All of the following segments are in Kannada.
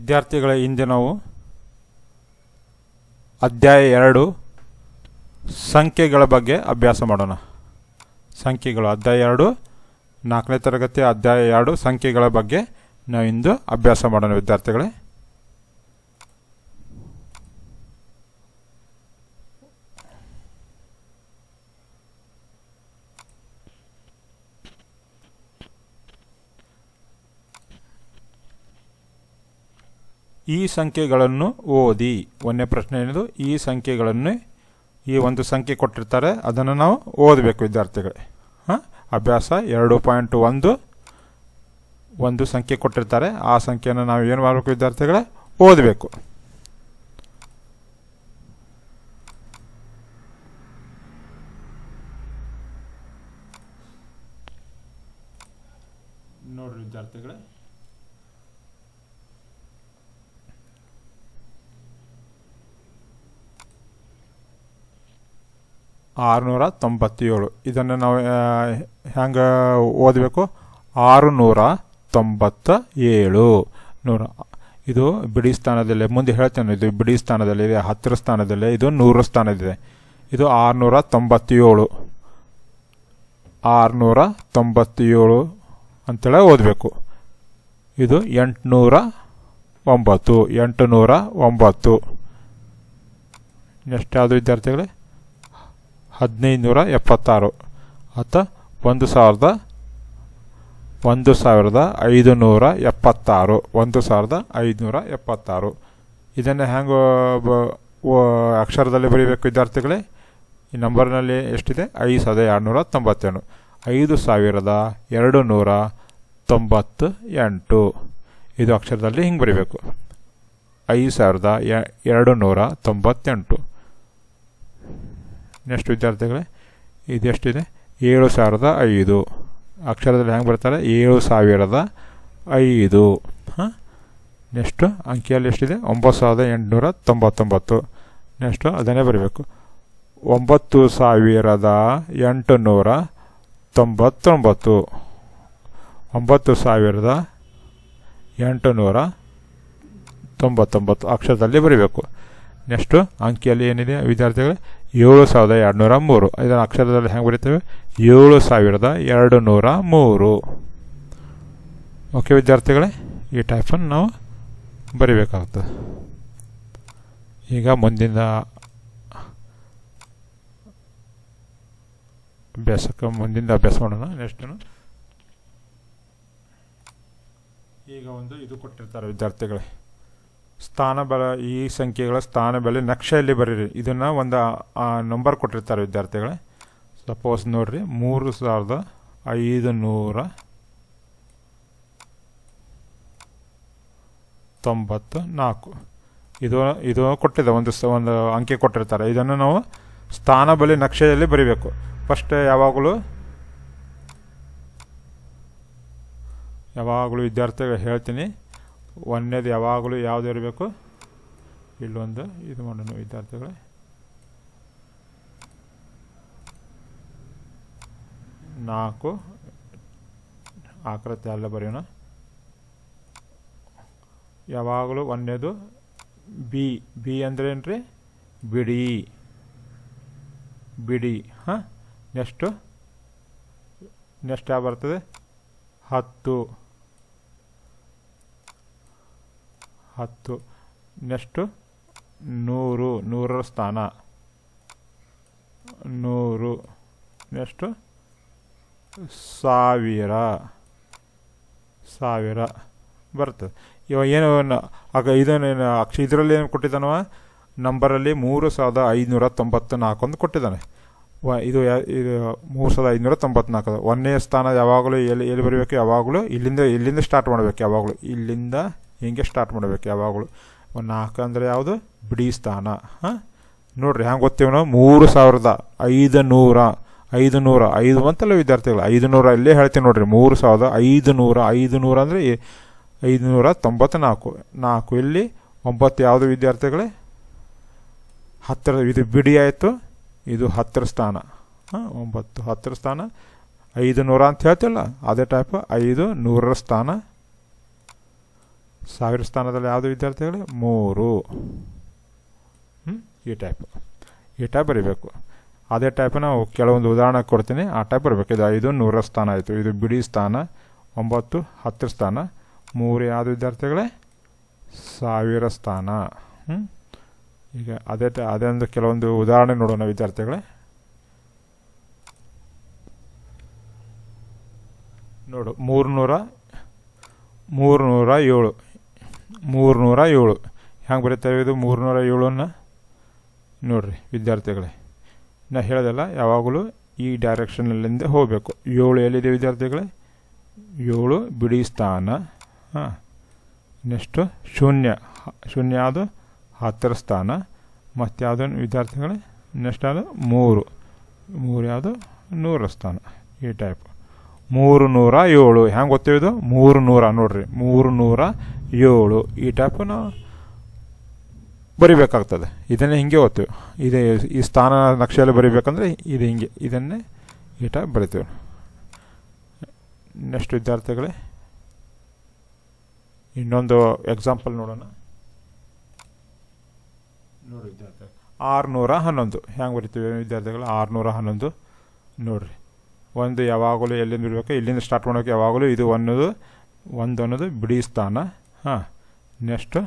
ವಿದ್ಯಾರ್ಥಿಗಳ ಹಿಂದೆ ನಾವು ಅಧ್ಯಾಯ 2 ಸಂಖ್ಯೆಗಳ ಬಗ್ಗೆ ಅಭ್ಯಾಸ ಮಾಡೋಣ. ಸಂಖ್ಯೆಗಳು ಅಧ್ಯಾಯ 2 4ನೇ ತರಗತಿ ಅಧ್ಯಾಯ 2 ಸಂಖ್ಯೆಗಳ ಬಗ್ಗೆ ನಾವು ಇಂದು ಅಭ್ಯಾಸ ಮಾಡೋಣ ವಿದ್ಯಾರ್ಥಿಗಳೇ. ಈ ಸಂಖ್ಯೆಗಳನ್ನು ಓದಿ. ಒಂದನೇ ಪ್ರಶ್ನೆ ಏನಿದು, ಈ ಸಂಖ್ಯೆಗಳನ್ನು, ಈ ಒಂದು ಸಂಖ್ಯೆ ಕೊಟ್ಟಿರ್ತಾರೆ ಅದನ್ನು ನಾವು ಓದಬೇಕು ವಿದ್ಯಾರ್ಥಿಗಳೇ. ಅಭ್ಯಾಸ 2.1 ಒಂದು ಸಂಖ್ಯೆ ಕೊಟ್ಟಿರ್ತಾರೆ, ಆ ಸಂಖ್ಯೆಯನ್ನು ನಾವು ಏನು ಮಾಡಬೇಕು ವಿದ್ಯಾರ್ಥಿಗಳೇ, ಓದಬೇಕು. ನೋಡ್ರಿ ವಿದ್ಯಾರ್ಥಿಗಳೇ, ಆರುನೂರ 97. ಇದನ್ನು ನಾವು ಹೆಂಗೆ ಓದಬೇಕು, 697. ಇದು ಬಿಡಿ ಸ್ಥಾನದಲ್ಲೇ, ಮುಂದೆ ಹೇಳ್ತೇನೆ. ಇದು ಬಿಡಿ ಸ್ಥಾನದಲ್ಲಿದೆ, 10 ಸ್ಥಾನದಲ್ಲೇ, ಇದು 100 ಸ್ಥಾನದಿದೆ. ಇದು 697, 697 ಅಂತೇಳಿ ಓದಬೇಕು. ಇದು 809. ನೆಕ್ಸ್ಟ್ ಯಾವುದು ವಿದ್ಯಾರ್ಥಿಗಳೇ, 1576 ಅಥವಾ 1576. ಇದನ್ನು ಹೆಂಗೆ ಅಕ್ಷರದಲ್ಲಿ ಬರೀಬೇಕು ವಿದ್ಯಾರ್ಥಿಗಳೇ? ಈ ನಂಬರ್ನಲ್ಲಿ ಎಷ್ಟಿದೆ, 5297. 5298. ಇದು ಅಕ್ಷರದಲ್ಲಿ ಹಿಂಗೆ ಬರೀಬೇಕು, 5298. ನೆಕ್ಸ್ಟ್ ವಿದ್ಯಾರ್ಥಿಗಳೇ, ಇದೆಷ್ಟಿದೆ, 7005. ಅಕ್ಷರದಲ್ಲಿ ಹೆಂಗೆ ಬರ್ತಾರೆ, 7005. ನೆಕ್ಸ್ಟು ಅಂಕಿಯಲ್ಲಿ ಎಷ್ಟಿದೆ, 9899. ನೆಕ್ಸ್ಟು ಅದನ್ನೇ ಬರೀಬೇಕು, 9899. 9899 ಅಕ್ಷರದಲ್ಲಿ ಬರೀಬೇಕು. ನೆಕ್ಸ್ಟು ಅಂಕಿಯಲ್ಲಿ ಏನಿದೆ ವಿದ್ಯಾರ್ಥಿಗಳೇ, 7203. ಇದನ್ನು ಅಕ್ಷರದಲ್ಲಿ ಹೆಂಗೆ ಬರೀತೇವೆ, 7203. ಓಕೆ ವಿದ್ಯಾರ್ಥಿಗಳೇ, ಈ ಟೈಪನ್ನು ನಾವು ಬರಿಬೇಕಾಗ್ತದೆ. ಈಗ ಮುಂದಿನ ಅಭ್ಯಾಸ ಮಾಡೋಣ. ನೆಕ್ಸ್ಟು ಈಗ ಒಂದು ಇದು ಕೊಟ್ಟಿರ್ತಾರೆ ವಿದ್ಯಾರ್ಥಿಗಳೇ, ಸ್ಥಾನಬಲ. ಈ ಸಂಖ್ಯೆಗಳ ಸ್ಥಾನಬೆಲೆ ನಕ್ಷೆಯಲ್ಲಿ ಬರೀರಿ. ಇದನ್ನು ಒಂದು ನಂಬರ್ ಕೊಟ್ಟಿರ್ತಾರೆ ವಿದ್ಯಾರ್ಥಿಗಳೇ. ಸಪೋಸ್ ನೋಡ್ರಿ, 3594. ಇದು ಕೊಟ್ಟಿದೆ, ಒಂದು ಅಂಕೆ ಕೊಟ್ಟಿರ್ತಾರೆ. ಇದನ್ನು ನಾವು ಸ್ಥಾನಬೆಲೆ ನಕ್ಷೆಯಲ್ಲಿ ಬರೀಬೇಕು. ಫಸ್ಟ್ ಯಾವಾಗಲೂ ವಿದ್ಯಾರ್ಥಿಗಳು ಹೇಳ್ತೀನಿ, ಒಂದನೇದು ಯಾವಾಗಲೂ ಯಾವುದು ಇರಬೇಕು, ಇಲ್ಲೊಂದು ಇದು ಮಾಡೋಣ ವಿದ್ಯಾರ್ಥಿಗಳೇ. ನಾಲ್ಕು ಆಕೃತಿ ಎಲ್ಲ ಬರೆಯೋಣ. ಯಾವಾಗಲೂ ಒಂದನೇದು ಬಿ ಅಂದರೆ ಏನ್ರಿ, ಬಿಡಿ. ನೆಕ್ಸ್ಟ್ ಯಾವ ಬರ್ತದೆ, 10. ನೆಕ್ಸ್ಟು 100, 100ರ ಸ್ಥಾನ 100. ನೆಕ್ಸ್ಟು 1000 ಬರ್ತದೆ. ಇವಾಗ ಏನು ಇದನ್ನೇನು ಇದರಲ್ಲಿ ಏನು ಕೊಟ್ಟಿದ್ದಾನವ, ನಂಬರಲ್ಲಿ 3594 ಅಂತ ಕೊಟ್ಟಿದ್ದಾನೆ. ಇದು 3594. ಒಂದನೇ ಸ್ಥಾನ ಯಾವಾಗಲೂ ಎಲ್ಲಿ ಬರಬೇಕು, ಯಾವಾಗಲೂ ಇಲ್ಲಿಂದ ಸ್ಟಾರ್ಟ್ ಮಾಡಬೇಕು. ಯಾವಾಗಲೂ ಇಲ್ಲಿಂದ ಹಿಂಗೆ ಸ್ಟಾರ್ಟ್ ಮಾಡಬೇಕು. ಯಾವಾಗಲೂ 4 ಅಂದರೆ ಯಾವುದು, ಬಿಡಿ ಸ್ಥಾನ. ನೋಡ್ರಿ ಹೆಂಗೆ ಗೊತ್ತೇವೆ ನಾವು, 3500. 500 ಅಂತಲ್ಲ ವಿದ್ಯಾರ್ಥಿಗಳು, 500 ಇಲ್ಲೇ ಹೇಳ್ತೀವಿ ನೋಡ್ರಿ. 3500 ಅಂದರೆ 594. ಇಲ್ಲಿ 9 ಯಾವುದು ವಿದ್ಯಾರ್ಥಿಗಳೇ, 10. ಇದು ಬಿಡಿ ಆಯಿತು, ಇದು 10ರ ಸ್ಥಾನ. 9 10ರ ಸ್ಥಾನ. 500 ಅಂತ ಹೇಳ್ತಿಲ್ಲ, ಅದೇ ಟೈಪ್ 500ರ ಸ್ಥಾನ. ಸಾವಿರ ಸ್ಥಾನದಲ್ಲಿ ಯಾವುದು ವಿದ್ಯಾರ್ಥಿಗಳೇ? 3. ಈ ಟೈಪ್ ಬರೀಬೇಕು. ಅದೇ ಟೈಪ್ ನಾವು ಕೆಲವೊಂದು ಉದಾಹರಣೆ ಕೊಡ್ತೀನಿ, ಆ ಟೈಪ್ ಬರಬೇಕು. ಇದು 5 100ರ ಸ್ಥಾನ ಆಯಿತು. ಇದು ಬಿಡಿ ಸ್ಥಾನ. 9 10ರ ಸ್ಥಾನ. 3 ಯಾವುದು ವಿದ್ಯಾರ್ಥಿಗಳೇ? 1000 ಸ್ಥಾನ. ಈಗ ಅದೇ ಒಂದು ಕೆಲವೊಂದು ಉದಾಹರಣೆ ನೋಡೋಣ ವಿದ್ಯಾರ್ಥಿಗಳೇ. ನೋಡು, 307 ಹೆಂಗೆ ಬರೀತೇವೆ? ಇದು 307 ನೋಡಿರಿ ವಿದ್ಯಾರ್ಥಿಗಳೇ, ನಾ ಹೇಳೋದಲ್ಲ, ಯಾವಾಗಲೂ ಈ ಡೈರೆಕ್ಷನಲ್ಲಿಂದ ಹೋಗಬೇಕು. 7 ಎಲ್ಲಿದೆ ವಿದ್ಯಾರ್ಥಿಗಳೇ? 7 ಬಿಡಿ ಸ್ಥಾನ. ನೆಕ್ಸ್ಟು ಶೂನ್ಯ ಯಾವುದು? 10ರ ಸ್ಥಾನ. ಮತ್ತು ಯಾವುದು ವಿದ್ಯಾರ್ಥಿಗಳೇ? ನೆಕ್ಸ್ಟ್ ಯಾವುದು? 3 ಯಾವುದು? 100ರ ಸ್ಥಾನ. ಈ ಟೈಪ್ 307 ಹೆಂಗೆ ಗೊತ್ತಿರೋದು? 300 ನೋಡ್ರಿ, 307 ಈ ಟೈಪ್ ನಾವು ಬರಿಬೇಕಾಗ್ತದೆ. ಇದನ್ನೇ ಹಿಂಗೆ ಓದ್ತೀವಿ. ಇದೇ ಈ ಸ್ಥಾನ ನಕ್ಷೆಯಲ್ಲಿ ಬರಿಬೇಕಂದ್ರೆ ಇದು ಹಿಂಗೆ, ಇದನ್ನೇ ಈ ಟೈಪ್ ಬರಿತೀವಿ. ನೆಕ್ಸ್ಟ್ ವಿದ್ಯಾರ್ಥಿಗಳೇ, ಇನ್ನೊಂದು ಎಕ್ಸಾಂಪಲ್ ನೋಡೋಣ. ನೋಡಿ ವಿದ್ಯಾರ್ಥಿ, 611 ಹೆಂಗೆ ಬರಿತೀವಿ ವಿದ್ಯಾರ್ಥಿಗಳು? 611 ನೋಡಿರಿ, ಒಂದು ಯಾವಾಗಲೂ ಎಲ್ಲಿಂದ ಬಿಡಬೇಕು? ಇಲ್ಲಿಂದ ಸ್ಟಾರ್ಟ್ ಮಾಡೋಕೆ ಯಾವಾಗಲೂ ಇದು ಒಂದು ಅನ್ನೋದು ಬಿಡಿ ಸ್ಥಾನ. ನೆಕ್ಸ್ಟು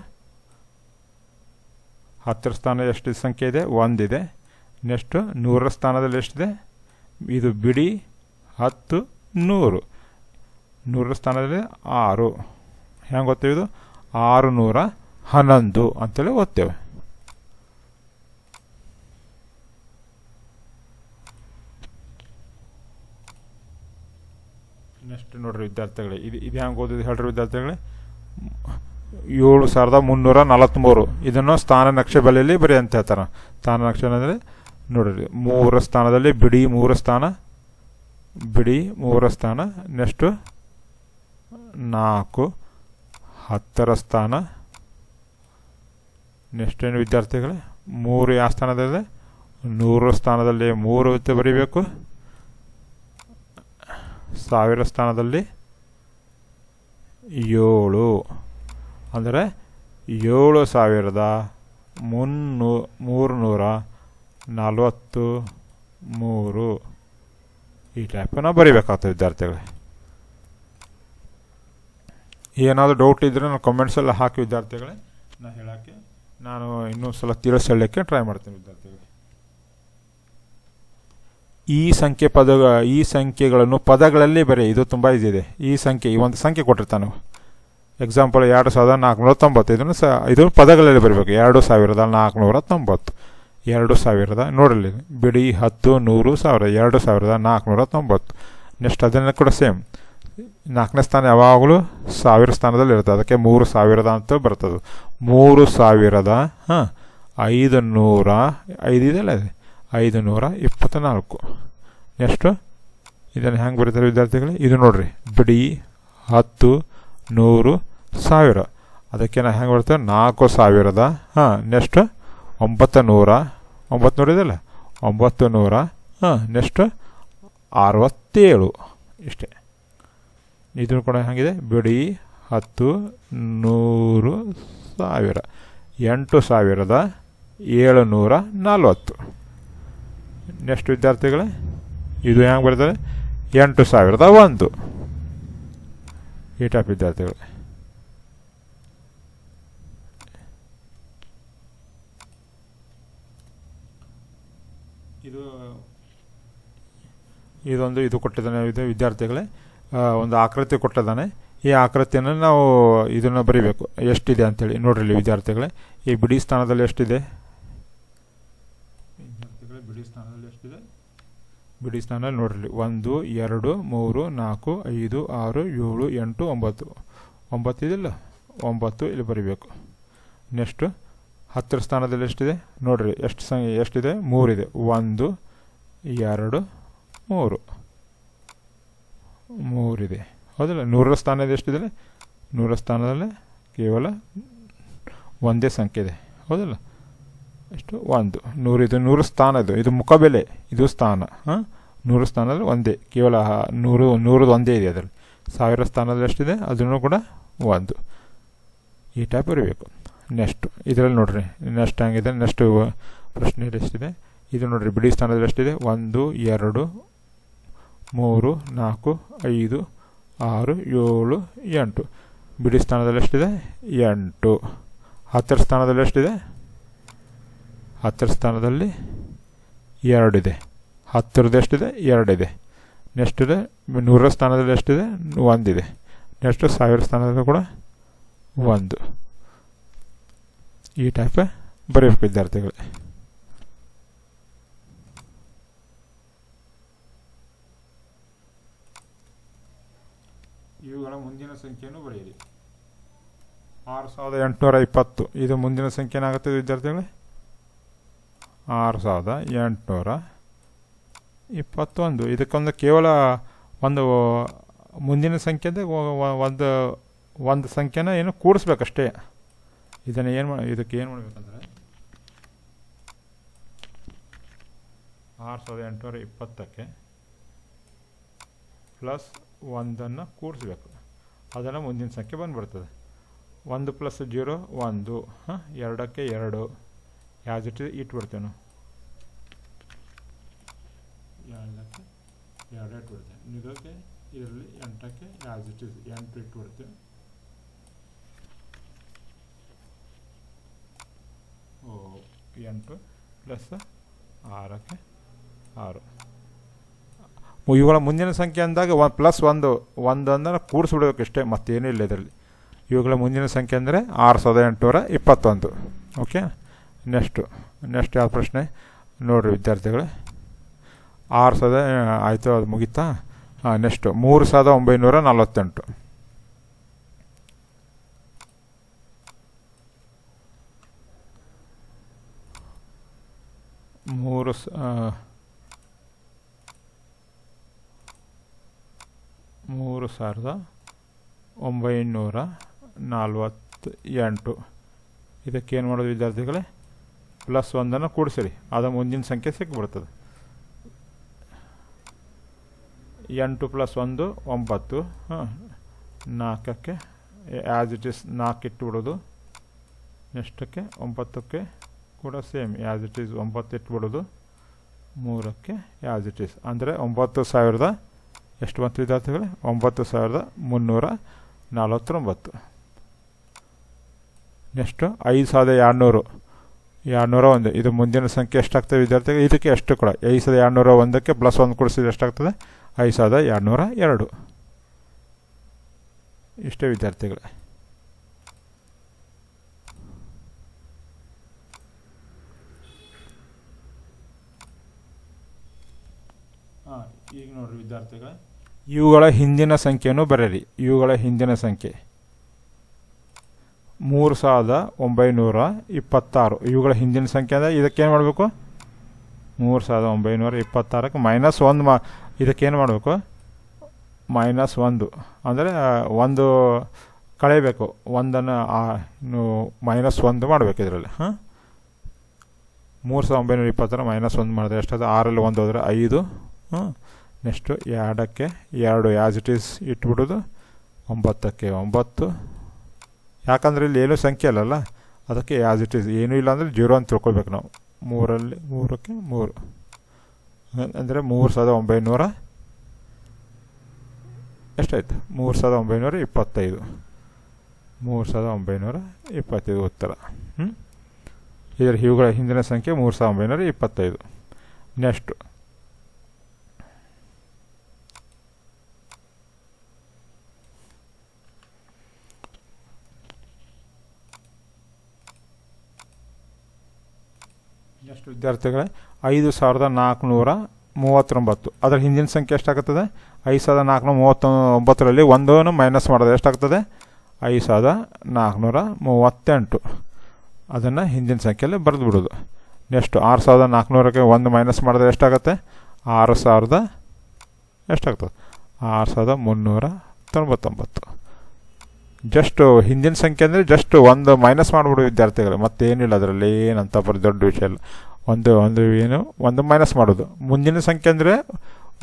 10ರ ಸ್ಥಾನ ಎಷ್ಟು ಸಂಖ್ಯೆ ಇದೆ? 1 ಇದೆ. ನೆಕ್ಸ್ಟು 100ರ ಸ್ಥಾನದಲ್ಲಿ ಎಷ್ಟಿದೆ? ಇದು ಬಿಡಿ 10 100. 100ರ ಸ್ಥಾನದಲ್ಲಿ 6 ಹೆಂಗೆ ಓದ್ತೇವೆ? ಇದು 611 ಅಂತೇಳಿ ಓದ್ತೇವೆ. ನೆಕ್ಸ್ಟ್ ನೋಡ್ರಿ ವಿದ್ಯಾರ್ಥಿಗಳೇ, ಇದು ಹೆಂಗೆ ಓದಿದ್ದು ಹೇಳ್ರಿ ವಿದ್ಯಾರ್ಥಿಗಳೇ? 7343 ಇದನ್ನು ಸ್ಥಾನ ನಕ್ಷೆ ಬಲೆಯಲ್ಲಿ ಬರೀ ಅಂತ ಹೇಳ್ತಾರೆ. ಸ್ಥಾನ ನಕ್ಷೆ ಅಂದರೆ ನೋಡಿರಿ, 3ರ ಸ್ಥಾನದಲ್ಲಿ ಬಿಡಿ 3 ಸ್ಥಾನ, ಬಿಡಿ 3 ಸ್ಥಾನ. ನೆಕ್ಸ್ಟು 4 10ರ ಸ್ಥಾನ. ನೆಕ್ಸ್ಟ್ ಏನು ವಿದ್ಯಾರ್ಥಿಗಳೇ? 3 ಯಾವ ಸ್ಥಾನದಲ್ಲಿದೆ? 100ರ ಸ್ಥಾನದಲ್ಲಿ 3 ಬರೀಬೇಕು. 1000ರ ಸ್ಥಾನದಲ್ಲಿ 7 ಅಂದರೆ 7343 ಈ ಟೈಪ್ ನಾವು ಬರೀಬೇಕಾಗ್ತದೆ ವಿದ್ಯಾರ್ಥಿಗಳೇ. ಏನಾದರೂ ಡೌಟ್ ಇದ್ದರೆ ನಾನು ಕಮೆಂಟ್ಸೆಲ್ಲ ಹಾಕಿ ವಿದ್ಯಾರ್ಥಿಗಳೇ, ನಾನು ಇನ್ನೊಂದು ಸಲ ತಿಳಿಸಲಿಕ್ಕೆ ಟ್ರೈ ಮಾಡ್ತೀನಿ ವಿದ್ಯಾರ್ಥಿಗಳೇ. ಈ ಸಂಖ್ಯೆಗಳನ್ನು ಪದಗಳಲ್ಲಿ ಬರೀ, ಇದು ತುಂಬ ಈಸಿ ಇದೆ. ಈ ಒಂದು ಸಂಖ್ಯೆ ಕೊಟ್ಟಿರ್ತಾನೆ. ಎಕ್ಸಾಂಪಲ್ 2490 ಇದು ಪದಗಳಲ್ಲಿ ಬರಬೇಕು. 2490 2000 ನೋಡಲಿ, ಬಿಡಿ 10 100 1000 2490. ನೆಕ್ಸ್ಟ್ ಅದನ್ನು ಕೂಡ ಸೇಮ್. 4ನೇ ಸ್ಥಾನ ಯಾವಾಗಲೂ 1000 ಸ್ಥಾನದಲ್ಲಿ ಇರುತ್ತೆ, ಅದಕ್ಕೆ 3000 ಅಂತ ಬರ್ತದೆ. 3000 500 ಇದೆಲ್ಲ 524. ನೆಕ್ಸ್ಟು ಇದನ್ನು ಹೆಂಗೆ ಬರೀತಾರೆ ವಿದ್ಯಾರ್ಥಿಗಳೇ? ಇದು ನೋಡಿರಿ, ಬಿಡಿ 10 100 1000 ಅದಕ್ಕೆ ನಾವು ಹೆಂಗೆ ಬರ್ತೇವೆ? 4000. ನೆಕ್ಸ್ಟ್ 900 ಇದೆಲ್ಲ 900. ನೆಕ್ಸ್ಟ್ 67 ಇಷ್ಟೇ. ಇದನ್ನು ಕೂಡ ಹೆಂಗಿದೆ? ಬಿಡಿ 10 100 1000 8740. ನೆಕ್ಸ್ಟ್ ವಿದ್ಯಾರ್ಥಿಗಳೇ, ಇದು ಹೆಂಗೆ ಬರ್ತದೆ? 8001 ಈ ಟೈಪ್ ವಿದ್ಯಾರ್ಥಿಗಳೇ. ಇದು ಕೊಟ್ಟಿದ್ದಾನೆ ವಿದ್ಯಾರ್ಥಿಗಳೇ, ಒಂದು ಆಕೃತಿ ಕೊಟ್ಟಿದ್ದಾನೆ. ಈ ಆಕೃತಿಯನ್ನು ನಾವು ಇದನ್ನು ಬರೀಬೇಕು, ಎಷ್ಟಿದೆ ಅಂಥೇಳಿ. ನೋಡ್ರಿ ವಿದ್ಯಾರ್ಥಿಗಳೇ, ಈ ಬಿಡಿ ಸ್ಥಾನದಲ್ಲಿ ಎಷ್ಟಿದೆ ವಿದ್ಯಾರ್ಥಿಗಳೇ? ಬಿಡಿ ಸ್ಥಾನದಲ್ಲಿ ನೋಡ್ರಿ, 1 2 3 4 5 6 7 8 9 ಇದೆಲ್ಲ 9 ಇಲ್ಲಿ ಬರೀಬೇಕು. ನೆಕ್ಸ್ಟು 10ರ ಸ್ಥಾನದಲ್ಲಿ ಎಷ್ಟಿದೆ ನೋಡ್ರಿ, ಎಷ್ಟಿದೆ? 3 ಇದೆ. 1 2 3 ಇದೆ, ಹೌದಲ್ಲ? 100ರ ಸ್ಥಾನದಲ್ಲಿ ಎಷ್ಟಿದೆ? 100ರ ಸ್ಥಾನದಲ್ಲಿ ಕೇವಲ ಒಂದೇ ಸಂಖ್ಯೆ ಇದೆ, ಹೌದಲ್ಲ? ಎಷ್ಟು? 1 100 ಇದು 100 ಸ್ಥಾನ, ಇದು ಮುಖಬೆಲೆ, ಇದು ಸ್ಥಾನ. 100 ಸ್ಥಾನದಲ್ಲಿ ಒಂದೇ, ಕೇವಲ 100 ಒಂದೇ ಇದೆ ಅದರಲ್ಲಿ. 1000 ಸ್ಥಾನದಲ್ಲಿ ಎಷ್ಟಿದೆ? ಅದನ್ನು ಕೂಡ 1. ಈ ಟೈಪ್ ಬರೀಬೇಕು. ನೆಕ್ಸ್ಟು ಇದರಲ್ಲಿ ನೋಡಿರಿ ನೆಕ್ಸ್ಟ್ ಹಂಗಿದೆ. ನೆಕ್ಸ್ಟು ಪ್ರಶ್ನೆ ಎಷ್ಟಿದೆ ಇದು ನೋಡಿರಿ. ಬಿಡಿ ಸ್ಥಾನದಲ್ಲಿ ಎಷ್ಟಿದೆ? 1 2 3 4 5 6 7 8. ಬಿಡಿ ಸ್ಥಾನದಲ್ಲಿ ಎಷ್ಟಿದೆ? 8. ಹತ್ತರ ಸ್ಥಾನದಲ್ಲಿ ಎಷ್ಟಿದೆ? ಹತ್ತರ ಸ್ಥಾನದಲ್ಲಿ 2 ಇದೆ. ಹತ್ತರದ್ದು ಎಷ್ಟಿದೆ? 2 ಇದೆ. ನೆಕ್ಸ್ಟ್ ಇದೆ 100ರ ಸ್ಥಾನದಲ್ಲಿ ಎಷ್ಟಿದೆ? 1 ಇದೆ. ನೆಕ್ಸ್ಟು 1000 ಸ್ಥಾನದಲ್ಲಿ ಕೂಡ 1. ಈ ಟೈಪ್ ಬರೆಯಬೇಕು ವಿದ್ಯಾರ್ಥಿಗಳೇ. ಇವುಗಳ ಮುಂದಿನ ಸಂಖ್ಯೆಯನ್ನು ಬರೆಯಿರಿ. 6820. ಇದು ಮುಂದಿನ ಸಂಖ್ಯೆ ಏನಾಗುತ್ತೆ ವಿದ್ಯಾರ್ಥಿಗಳೇ? 6821. ಇದಕ್ಕೊಂದು ಕೇವಲ ಒಂದು ಮುಂದಿನ ಸಂಖ್ಯೆ ಒಂದು ಸಂಖ್ಯೆನ ಏನು ಕೂಡಿಸ್ಬೇಕಷ್ಟೇ. ಇದನ್ನು ಇದಕ್ಕೆ ಏನು ಮಾಡಬೇಕಂದ್ರೆ 6820ಕ್ಕೆ ಪ್ಲಸ್ 1 ಕೂಡಿಸ್ಬೇಕು. ಅದನ್ನು ಮುಂದಿನ ಸಂಖ್ಯೆ ಬಂದುಬಿಡ್ತದೆ. 1 + 0 1. 2ಕ್ಕೆ 2 ಆ್ಯಸ್ ಇಟ್ ಇಟ್ಬಿಡ್ತೇವೆ ನಾವು. 2ಕ್ಕೆ 2 ಇಟ್ಬಿಡ್ತೇವೆ. ಇದಕ್ಕೆ ಇದರಲ್ಲಿ 8ಕ್ಕೆ ಆ್ಯಸ್ ಇಟ್ 8 ಇಟ್ಬಿಡ್ತೇವೆ. 8 + 6ಕ್ಕೆ 6. ಇವುಗಳ ಮುಂದಿನ ಸಂಖ್ಯೆ ಅಂದಾಗ +1 ಅಂದರೆ ಕೂಡಿಸ್ಬಿಡ್ಬೇಕು ಇಷ್ಟೇ, ಮತ್ತೇನೂ ಇಲ್ಲ ಇದರಲ್ಲಿ. ಇವುಗಳ ಮುಂದಿನ ಸಂಖ್ಯೆ ಅಂದರೆ 6821. ಓಕೆ. ನೆಕ್ಸ್ಟ್ ಯಾವ ಪ್ರಶ್ನೆ ನೋಡಿರಿ ವಿದ್ಯಾರ್ಥಿಗಳೇ. 6000 ಆಯಿತು, ಅದು ಮುಗೀತಾ? ನೆಕ್ಸ್ಟು 3948. 3948. ಇದಕ್ಕೇನು ಮಾಡೋದು ವಿದ್ಯಾರ್ಥಿಗಳೇ? +1 ಕೂಡಿಸಿರಿ, ಅದು ಮುಂದಿನ ಸಂಖ್ಯೆ ಸಿಕ್ಕಿಬಿಡ್ತದೆ. 8 + 1 9. 4ಕ್ಕೆ ಆ್ಯಸ್ ಇಟ್ ಈಸ್ 4 ಇಟ್ಬಿಡೋದು. ನೆಕ್ಸ್ಟಕ್ಕೆ 9ಕ್ಕೆ ಕೂಡ ಸೇಮ್ ಆ್ಯಸ್ ಇಟ್ ಈಸ್ 9 ಇಟ್ಬಿಡೋದು. 3ಕ್ಕೆ ಆ್ಯಸ್ ಇಟ್ ಈಸ್ ಅಂದರೆ 9000 ಎಷ್ಟು ಬಂತು ವಿದ್ಯಾರ್ಥಿಗಳೇ? 9349. ನೆಕ್ಸ್ಟು 5201. ಇದು ಮುಂದಿನ ಸಂಖ್ಯೆ ಎಷ್ಟಾಗ್ತದೆ ವಿದ್ಯಾರ್ಥಿಗಳು? ಇದಕ್ಕೆ ಎಷ್ಟು ಕೂಡ 5201ಕ್ಕೆ +1 ಕೂಡಿಸಿದ್ರೆ ಎಷ್ಟಾಗ್ತದೆ? 5202. ಇಷ್ಟೇ ವಿದ್ಯಾರ್ಥಿಗಳೇ. ಈಗ ನೋಡಿರಿ ವಿದ್ಯಾರ್ಥಿಗಳೇ, ಇವುಗಳ ಹಿಂದಿನ ಸಂಖ್ಯೆಯನ್ನು ಬರೆಯಿರಿ. ಇವುಗಳ ಹಿಂದಿನ ಸಂಖ್ಯೆ 3926. ಇವುಗಳ ಹಿಂದಿನ ಸಂಖ್ಯೆ ಅಂದರೆ ಇದಕ್ಕೇನು ಮಾಡಬೇಕು? 3926ಕ್ಕೆ -1 ಇದಕ್ಕೇನು ಮಾಡಬೇಕು? -1 ಅಂದರೆ 1 ಕಳೆಯಬೇಕು. 1 -1 ಮಾಡಬೇಕು ಇದರಲ್ಲಿ. 3926 -1 ಮಾಡಿದ್ರೆ ಎಷ್ಟಾದ್ರೆ 6ರಲ್ಲಿ 1 ಹೋದರೆ 5. ನೆಕ್ಸ್ಟು 2ಕ್ಕೆ 2 ಆ್ಯಸ್ ಇಟ್ ಈಸ್ ಇಟ್ಬಿಡೋದು. 9ಕ್ಕೆ 9. ಯಾಕಂದರೆ ಇಲ್ಲಿ ಏನೂ ಸಂಖ್ಯೆ ಅಲ್ಲಲ್ಲ, ಅದಕ್ಕೆ ಆ್ಯಸ್ ಇಟ್ ಈಸ್. ಏನೂ ಇಲ್ಲ ಅಂದರೆ 0 ಅಂತ ತಿಳ್ಕೊಳ್ಬೇಕು ನಾವು. 3ಕ್ಕೆ 3 ಅಂದರೆ 3900 ಎಷ್ಟಾಯಿತು? 3925. 3925 ಉತ್ತರ. ಇದರ ಇವುಗಳ ಹಿಂದಿನ ಸಂಖ್ಯೆ 3925. ನೆಕ್ಸ್ಟು ವಿದ್ಯಾರ್ಥಿಗಳೇ 5439. ಅದರ ಹಿಂದಿನ ಸಂಖ್ಯೆ ಎಷ್ಟಾಗುತ್ತದೆ? 5439ರಲ್ಲಿ 1 ಮೈನಸ್ ಮಾಡಿದ್ರೆ ಎಷ್ಟಾಗ್ತದೆ? 5438. ಅದನ್ನು ಹಿಂದಿನ ಸಂಖ್ಯೆಯಲ್ಲಿ ಬರೆದು ಬಿಡೋದು. ನೆಕ್ಸ್ಟು 6400ಕ್ಕೆ 1 ಮೈನಸ್ ಮಾಡಿದ್ರೆ ಎಷ್ಟಾಗುತ್ತೆ? 6000 ಎಷ್ಟಾಗ್ತದೆ? 6399. ಜಸ್ಟ್ ಹಿಂದಿನ ಸಂಖ್ಯೆ ಅಂದರೆ ಜಸ್ಟ್ 1 ಮೈನಸ್ ಮಾಡಿಬಿಡು ವಿದ್ಯಾರ್ಥಿಗಳು, ಮತ್ತೇನಿಲ್ಲ ಅದರಲ್ಲಿ, ಏನಂತ ದೊಡ್ಡ ವಿಷಯ ಇಲ್ಲ. ಒಂದು ಏನು 1 ಮೈನಸ್ ಮಾಡೋದು. ಮುಂದಿನ ಸಂಖ್ಯೆ ಅಂದರೆ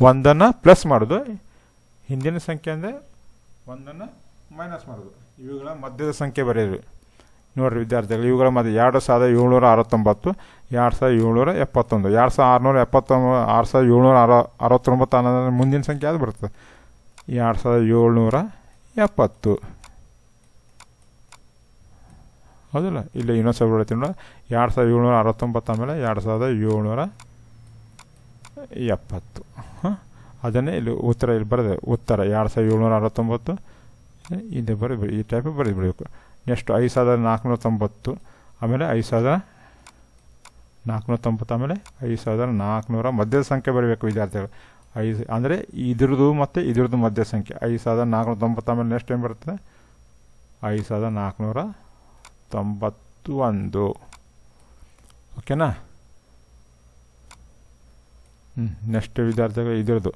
1 ಪ್ಲಸ್ ಮಾಡೋದು. ಹಿಂದಿನ ಸಂಖ್ಯೆ ಅಂದರೆ 1 ಮೈನಸ್ ಮಾಡೋದು. ಇವುಗಳ ಮಧ್ಯದ ಸಂಖ್ಯೆ ಬರೆಯಿರಿ. ನೋಡಿರಿ ವಿದ್ಯಾರ್ಥಿಗಳು, ಇವುಗಳ ಮಧ್ಯೆ 2769, 2771, 6769 ಅನ್ನೋದ್ರೆ ಮುಂದಿನ ಸಂಖ್ಯೆ ಅದು ಬರ್ತದೆ 2770. ಹೌದಲ್ಲ, ಇಲ್ಲಿ ಇನ್ನೊಂದು ಸಾವಿರ ಹೇಳ್ತೀನಿ ನೋಡಿ, 2769 ಆಮೇಲೆ 2770. ಹಾಂ, ಅದನ್ನೇ ಇಲ್ಲಿ ಉತ್ತರ ಇಲ್ಲಿ ಬರೆದೆ. ಉತ್ತರ 2769 ಇದು ಈ ಟೈಪ್ ಬರೆದುಬಿಡಬೇಕು. ನೆಕ್ಸ್ಟ್ 5490 ಆಮೇಲೆ 5490 ಆಮೇಲೆ 5400 ಮಧ್ಯದ ಸಂಖ್ಯೆ ಬರೀಬೇಕು ವಿದ್ಯಾರ್ಥಿಗಳು. ಅಂದರೆ ಇದ್ರದ್ದು ಮತ್ತು ಇದ್ರದ್ದು ಮಧ್ಯ ಸಂಖ್ಯೆ 5490 ಆಮೇಲೆ ನೆಕ್ಸ್ಟ್ ಏನು ಬರ್ತದೆ 5491. ಓಕೆನಾ? ನೆಕ್ಸ್ಟ್ ವಿದ್ಯಾರ್ಥಿಗಳು ಇದ್ರದ್ದು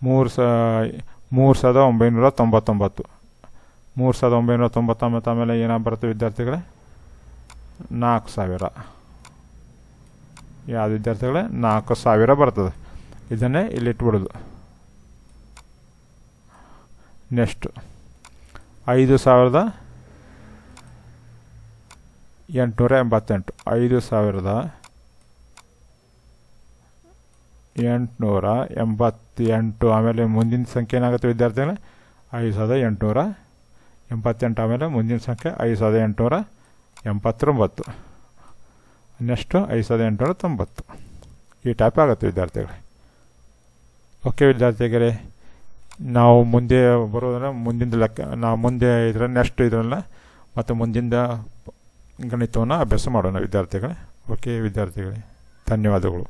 3999, 3999 ಆಮೇಲೆ ಏನಾಗ ಬರುತ್ತೆ ವಿದ್ಯಾರ್ಥಿಗಳೇ 4000. ಯಾವುದು ವಿದ್ಯಾರ್ಥಿಗಳೇ 4000 ಬರ್ತದೆ. ಇದನ್ನೇ ಇಲ್ಲಿ ಇಟ್ಬಿಡೋದು. ನೆಕ್ಸ್ಟ್ 5888, 5888 ಆಮೇಲೆ ಮುಂದಿನ ಸಂಖ್ಯೆ ಏನಾಗುತ್ತೆ ವಿದ್ಯಾರ್ಥಿಗಳೇ 5888 ಆಮೇಲೆ ಮುಂದಿನ ಸಂಖ್ಯೆ 5889. ನೆಕ್ಸ್ಟು 5890 ಈ ಟೈಪ್ ಆಗುತ್ತೆ ವಿದ್ಯಾರ್ಥಿಗಳೇ. ಓಕೆ ವಿದ್ಯಾರ್ಥಿಗಳೇ, ನಾವು ಮುಂದೆ ಬರೋದ್ರೆ ಮುಂದಿನ ಲೆಕ್ಕ ನಾವು ಮುಂದೆ ಇದರ ನೆಕ್ಸ್ಟ್ ಇದರಲ್ಲ ಮತ್ತು ಮುಂದಿನ ಗಣಿತವನ್ನು ಅಭ್ಯಾಸ ಮಾಡೋಣ ವಿದ್ಯಾರ್ಥಿಗಳೇ. ಓಕೆ ವಿದ್ಯಾರ್ಥಿಗಳೇ, ಧನ್ಯವಾದಗಳು.